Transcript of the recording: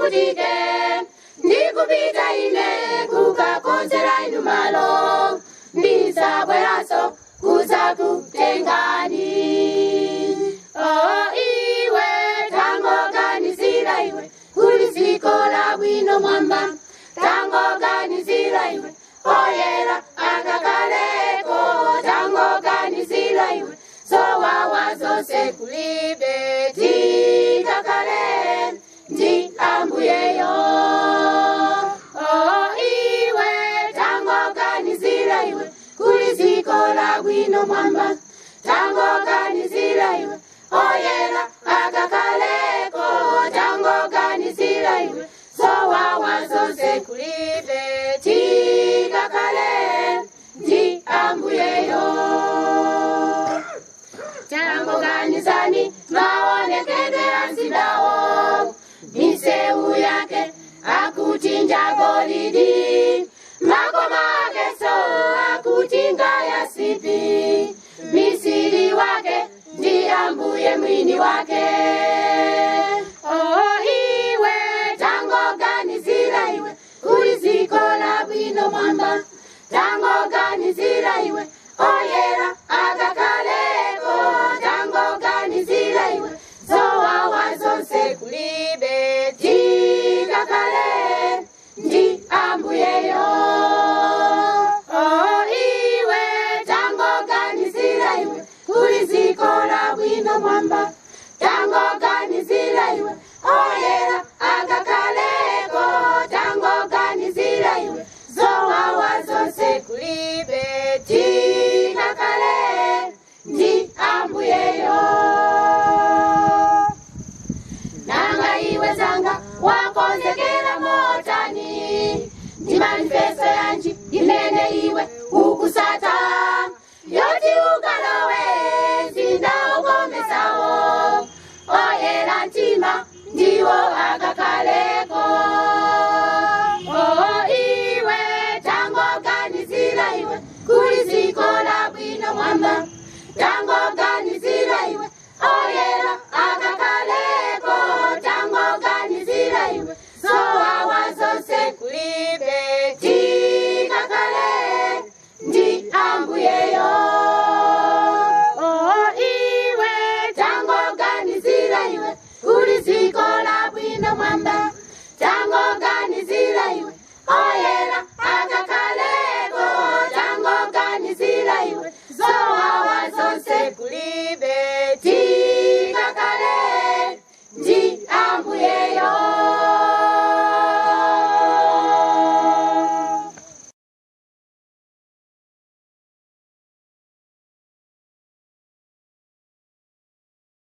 ndivutike ndikupita ine kukakonzera inu malo ndizabweraso kuzakutengani. Oh iwe tangoganizira iwe kuli dziko labwino mwamba tangoganizira iwe oyera akakaleko tangoganizira iwe zowawa zose kulibe tikakale ndi ambuyeyo. Oh iwe tangoganizira iwe kuli dziko labwino mwamba tangoganizira iwe oyera akakaleko tangoganizira iwe zowawa zose kulibe tikakale ndi ambuyeyo. Tangoganizani maonekedwe ya mzindawo miseu yake akutinja golidi makoma akeso akutinga yasipi misiri wake ndi ambuye mwini wake. Oh iwe tangoganizira iwe kuli dziko labwino mwamba tangoganizira iwe oyera akakaleko tangoganizira iwe zowawa zonse kulibe tikakale ndi ambuyeyo. Oh iwe tangoganizira iwe kuli dziko labwino mwamba tangoganizira iwe oyera akakaleko tangoganizira iwe zowawa zonse kulibe tikakale ndi ambuyeyo. Nanga iwe zanga wakonzekera motani ndi manifesto yanji imene iwe ukusata yoti ukalowe zindawo komesawo oyera ntima ndiwo akakaleko. Oh iwe tangoganizira iwe kuli dziko labwino mwamba tangoganizira